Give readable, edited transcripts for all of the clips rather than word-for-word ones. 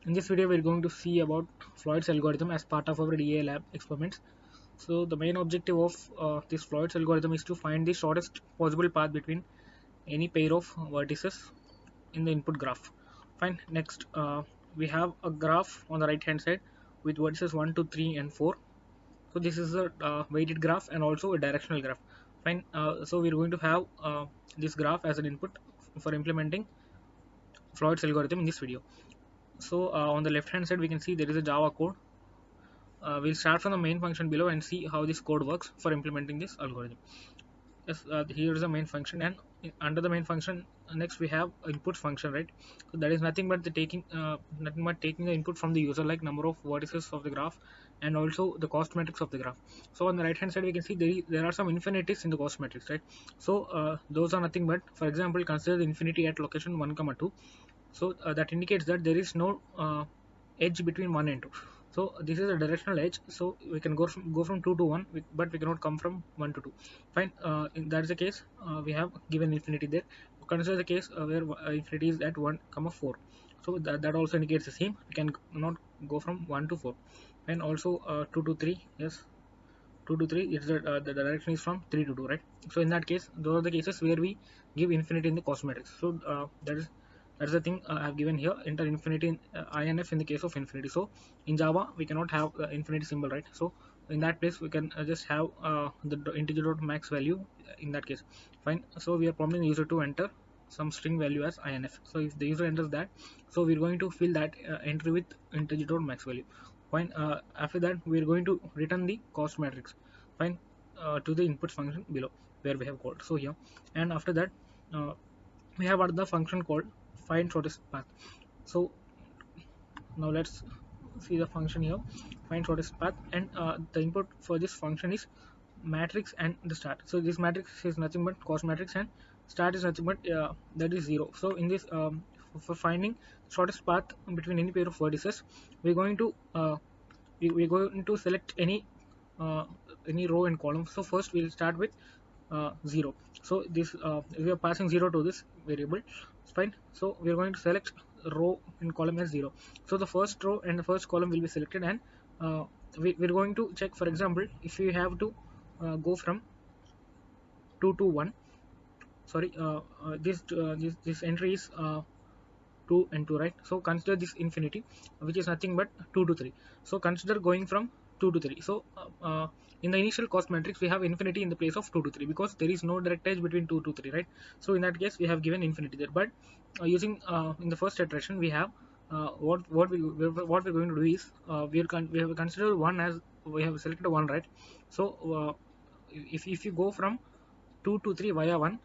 In this video, we're going to see about Floyd's algorithm as part of our DAA lab experiments. So the main objective of this Floyd's algorithm is to find the shortest possible path between any pair of vertices in the input graph. Fine. Next, we have a graph on the right hand side with vertices 1, 2, 3, and 4. So this is a weighted graph and also a directional graph. Fine. So we're going to have this graph as an input for implementing Floyd's algorithm in this video. So on the left hand side we can see there is a Java code. We'll start from the main function below and see how this code works for implementing this algorithm. Yes, here is the main function, and under the main function next we have input function, right? So that is nothing but the taking the input from the user, like number of vertices of the graph and also the cost matrix of the graph. So on the right hand side we can see there are some infinities in the cost matrix, right? So those are nothing but, for example, consider the infinity at location 1, 2. So that indicates that there is no edge between 1 and 2. So this is a directional edge, so we can go from 2 to 1, but we cannot come from 1 to 2. Fine. In that is the case, we have given infinity there. Consider the case where infinity is at 1, 4. So that also indicates the same. We can not go from 1 to 4. And also 2 to 3, yes, 2 to 3, it's the direction is from 3 to 2, right? So in that case, those are the cases where we give infinity in the cost matrix. So that's the thing I have given here, enter infinity in INF in the case of infinity. So in Java we cannot have the infinity symbol, right? So in that place we can just have the integer dot max value in that case. Fine. So we are prompting the user to enter some string value as INF. So if the user enters that, so we're going to fill that entry with integer dot max value. Fine. After that we are going to return the cost matrix, fine, to the input function below where we have called. So here, and after that we have another function called find shortest path. So now let's see the function here, find shortest path, and the input for this function is matrix and the start. So this matrix is nothing but cost matrix, and start is nothing but that is 0. So in this for finding shortest path between any pair of vertices, we're going to select any row and column. So first we'll start with 0. So this we are passing 0 to this variable. It's fine. So we are going to select row and column as 0. So the first row and the first column will be selected, and we're going to check, for example, if you have to go from 2 to 1. Sorry, this entry is 2 and 2, right? So consider this infinity, which is nothing but 2 to 3. So consider going from 2 to 3. So in the initial cost matrix we have infinity in the place of 2 to 3 because there is no direct edge between 2 to 3, right? So in that case we have given infinity there, but using in the first iteration we have what we're going to do is we have considered 1 as we have selected 1, right? So if you go from 2 to 3 via 1,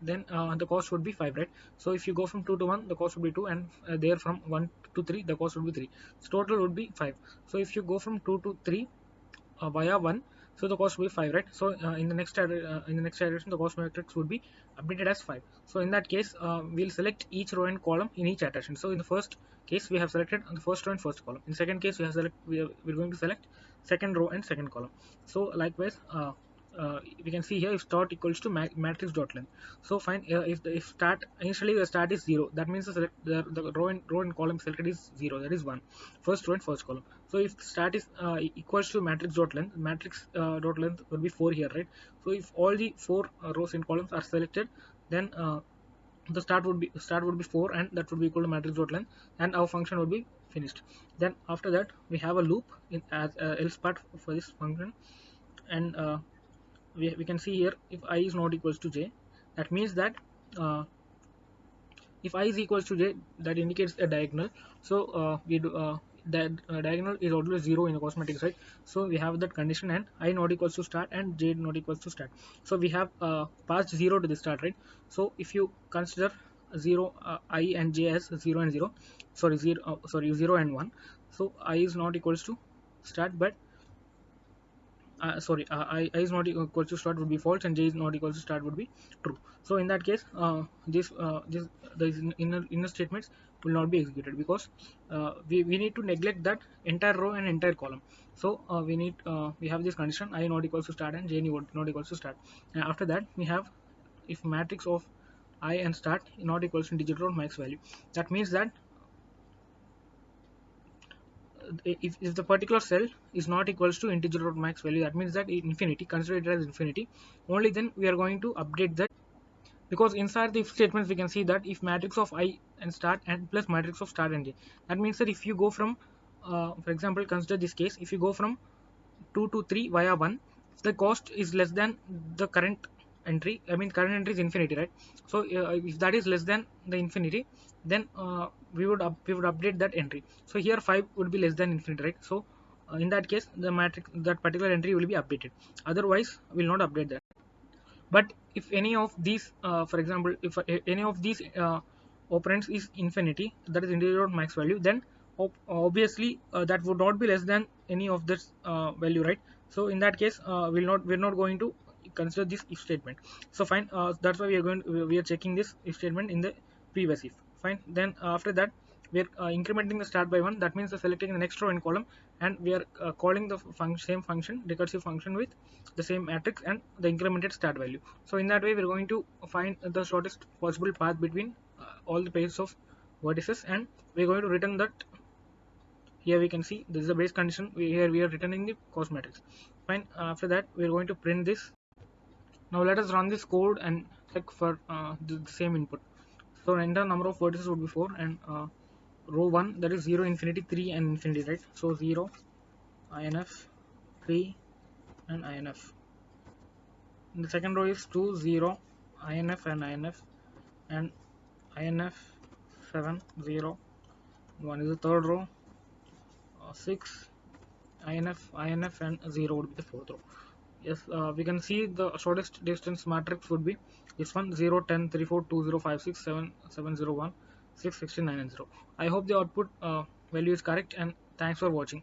then the cost would be 5, right? So if you go from 2 to 1, the cost would be 2, and there from 1 to 3 the cost would be 3. So total would be 5. So if you go from 2 to 3 via 1, so the cost will be 5, right? So in the next iteration the cost matrix would be updated as 5. So in that case we'll select each row and column in each iteration. So in the first case we have selected the first row and first column. In second case we're going to select second row and second column. So likewise we can see here if start equals to matrix dot length. So fine, if start initially the start is 0, that means the row and column selected is 0, that is 1, first row and first column. So if start is equals to matrix dot length will be 4 here, right? So if all the 4 rows and columns are selected, then the start would be 4, and that would be equal to matrix dot length, and our function would be finished. Then after that we have a loop in as else part for this function, and we can see here if I is not equals to j, that means that if I is equals to j, that indicates a diagonal. So that diagonal is always 0 in the cost matrix, right? So we have that condition, and I not equals to start and j not equals to start. So we have passed 0 to the start, right? So if you consider 0 I and j as 0 and 0, 0 and 1, so I is not equals to start, but I is not equal to start would be false, and j is not equal to start would be true. So in that case the inner statements will not be executed because we need to neglect that entire row and entire column. So we have this condition I not equals to start and j not equals to start, and after that we have if matrix of I and start not equals to integer or max value. That means that if the particular cell is not equals to integer or max value, that means that infinity, consider it as infinity, only then we are going to update that. Because inside the if statements we can see that if matrix of I and start and plus matrix of start and j, that means that if you go from for example, consider this case, if you go from 2 to 3 via 1, the cost is less than the current entry. I mean, current entry is infinity, right? So if that is less than the infinity, then we would update that entry. So here 5 would be less than infinity, right? So in that case, the matrix, that particular entry will be updated. Otherwise, we will not update that. But if any of these for example, if any of these operands is infinity, that is integer max value, then obviously that would not be less than any of this value, right? So in that case, we're not going to consider this if statement. So fine, that's why we are checking this if statement in the previous if. Fine, then after that we are incrementing the start by 1. That means selecting the next row and column, and we are calling the same function, recursive function, with the same matrix and the incremented start value. So in that way, we're going to find the shortest possible path between all the pairs of vertices, and we're going to return that. Here we can see this is the base condition. Here we are returning the cost matrix. Fine. After that, we're going to print this. Now let us run this code and check for the same input. So enter number of vertices would be 4, and row 1, that is 0, infinity, 3 and infinity, right? So 0, inf, 3 and inf. The second row is 2, 0, inf and inf, and inf 7, 0, 1 is the third row, 6, inf and 0 would be the fourth row. Yes, we can see the shortest distance matrix would be this one: 0, 10, 3, 4, 2, 0, 5, 6, 7, 7, 0, 1, 6, 16, 9 and 0. I hope the output value is correct, and thanks for watching.